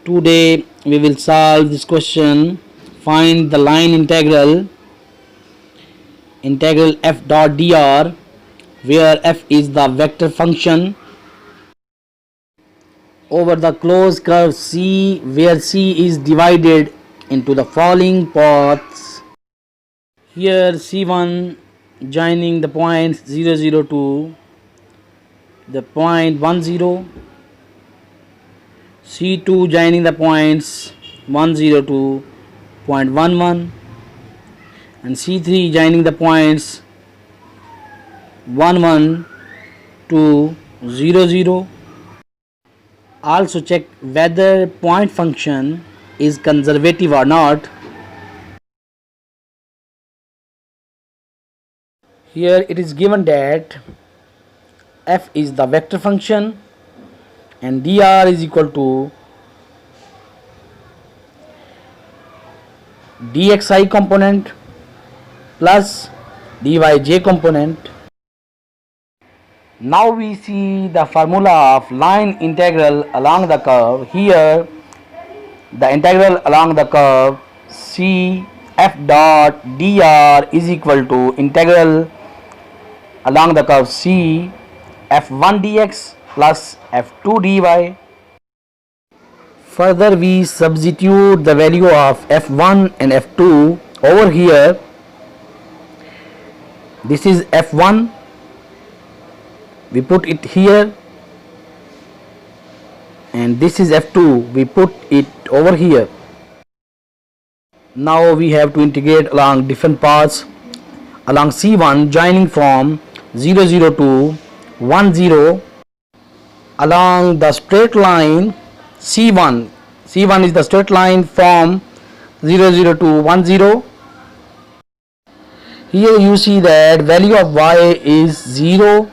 Today we will solve this question. Find the line integral f dot dr, where f is the vector function over the closed curve C, where C is divided into the following paths. Here C1 joining the points 0, 0 to the point 1, 0, C2 joining the points 1, 0 to point 1, 1, and C3 joining the points 1, 1 to 0, 0. Also check whether point function is conservative or not. Here it is given that f is the vector function and dr is equal to dxi component plus dyj component. Now we see the formula of line integral along the curve. Here the integral along the curve C f dot dr is equal to integral along the curve C f1 dx plus f2 dy. Further we substitute the value of f1 and f2 over here. This is f1, we put it here, and this is f2, we put it over here. Now we have to integrate along different paths. Along C1 joining from 0, 0 to 1, 0, along the straight line C1 is the straight line from 0, 0 to 1, 0. Here you see that value of y is 0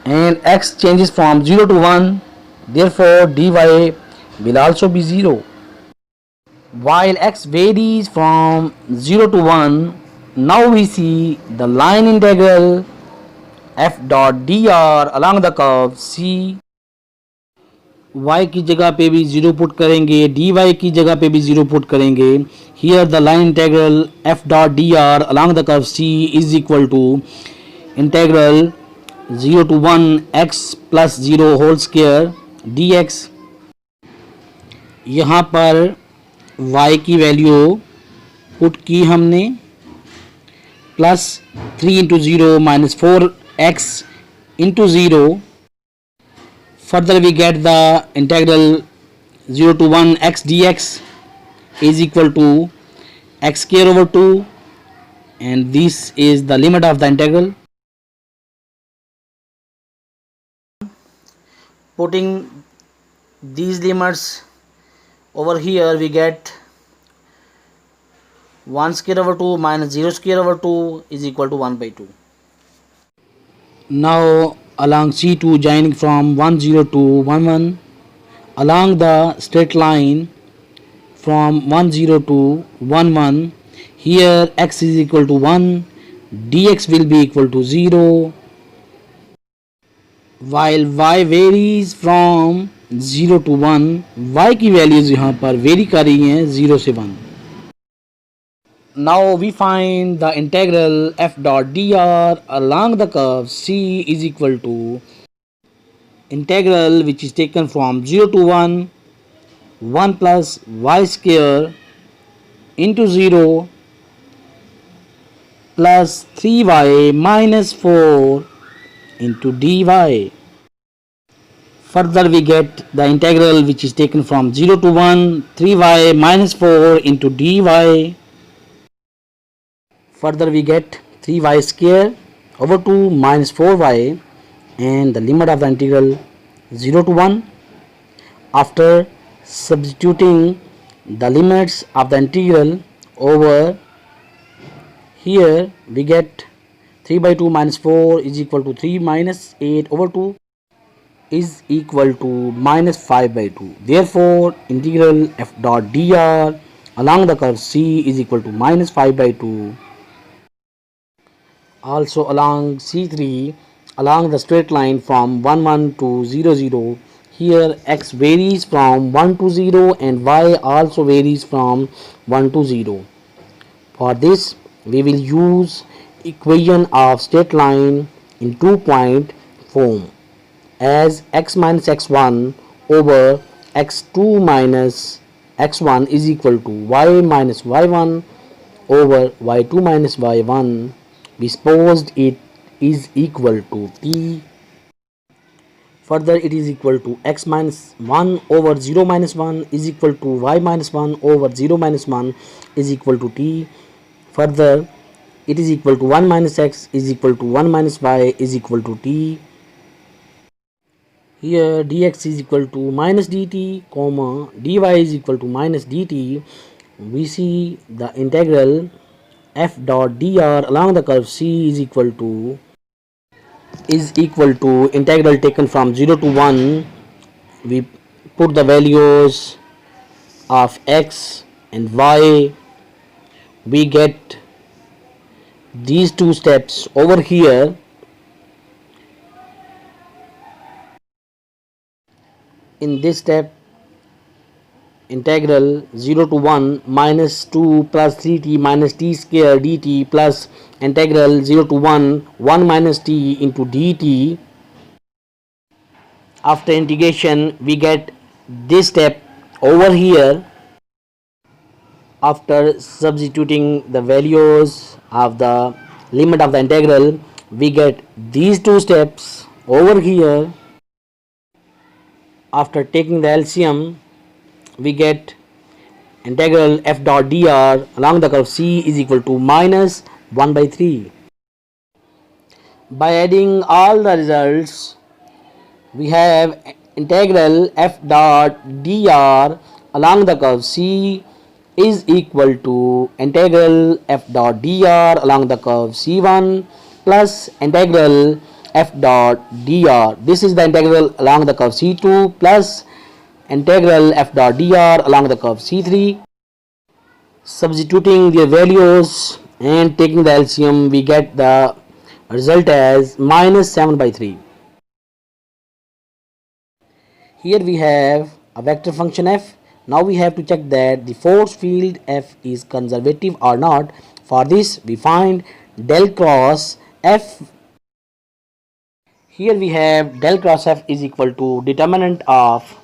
and x changes from 0 to 1, therefore dy will also be 0. While x varies from 0 to 1, now we see the line integral f dot dr along the curve C. y की जगह पे भी 0 put करेंगे, dy की जगह पे भी 0 put करेंगे. Here the line integral f dot dr along the curve C is equal to integral 0 to 1 x plus 0 whole square dx. यहाँ पर y की वैल्यू पुट की हमने, plus 3 into 0 minus 4x into 0. Further we get the integral 0 to 1 x dx is equal to x square over 2, and this is the limit of the integral. Putting these limits over here, we get 1 square over 2 minus 0 square over 2 is equal to 1 by 2. Now along C2 joining from 1, 0 to 1, 1, along the straight line from 1, 0 to 1, 1, here x is equal to 1, dx will be equal to 0, while y varies from 0 to 1, y की values यहाँ पर very कर रही हैं 0 से 1. Now we find the integral f dot dr along the curve C is equal to integral which is taken from 0 to 1, 1 plus y square into 0 plus 3y minus 4 into dy. Further we get the integral which is taken from 0 to 1, 3y minus 4 into dy. Further we get 3y square over 2 minus 4y, and the limit of the integral 0 to 1. After substituting the limits of the integral over here, we get 3 by 2 minus 4 is equal to 3 minus 8 over 2 is equal to minus 5 by 2. Therefore integral f dot dr along the curve C is equal to minus 5 by 2. Also along C3, along the straight line from 1, 1 to 0, 0, Here x varies from 1 to 0 and y also varies from 1 to 0. For this we will use equation of straight line in 2-point form as x minus x1 over x2 minus x1 is equal to y minus y1 over y2 minus y1. We supposed it is equal to t. Further, it is equal to x minus 1 over 0 minus 1 is equal to y minus 1 over 0 minus 1 is equal to t. Further, it is equal to 1 minus x is equal to 1 minus y is equal to t. Here dx is equal to minus dt, comma dy is equal to minus dt. We see the integral f dot dr along the curve c is equal to integral taken from 0 to 1. We put the values of x and y. We get these two steps over here. In this step, integral 0 to 1 minus 2 plus 3t minus t square dt plus integral 0 to 1 1 minus t into dt. After integration we get this step over here. After substituting the values of the limit of the integral, we get these two steps over here. After taking the LCM, we get integral f dot dr along the curve c is equal to minus 1 by 3. By adding all the results, we have integral f dot dr along the curve c is equal to integral f dot dr along the curve c1 plus integral f dot dr. This is the integral along the curve c2 plus integral f dot dr along the curve c3. Substituting the values and taking the LCM, we get the result as minus 7 by 3. Here we have a vector function f. Now we have to check that the force field f is conservative or not. For this we find del cross f. Here we have del cross f is equal to determinant of,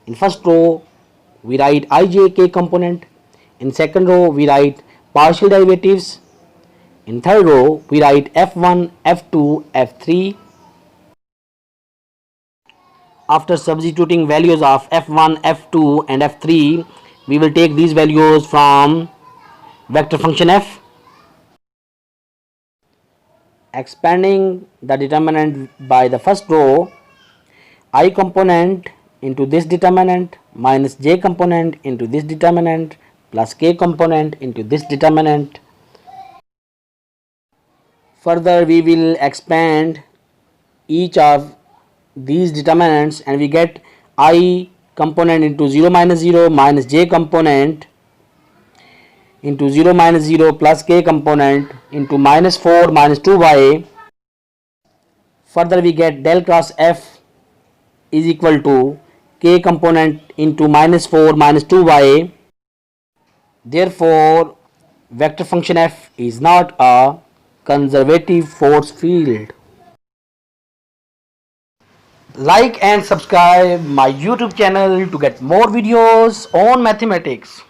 in first row we write ijk component, in second row we write partial derivatives, in third row we write f1, f2, f3. After substituting values of f1, f2 and f3, we will take these values from vector function f. Expanding the determinant by the first row, I component into this determinant minus j component into this determinant plus k component into this determinant. Further, we will expand each of these determinants and we get I component into 0 minus 0 minus j component into 0 minus 0 plus k component into minus 4 minus 2y. Further, we get del cross f is equal to k component into minus 4 minus 2y. Therefore, vector function f is not a conservative force field. Like and subscribe my YouTube channel to get more videos on mathematics.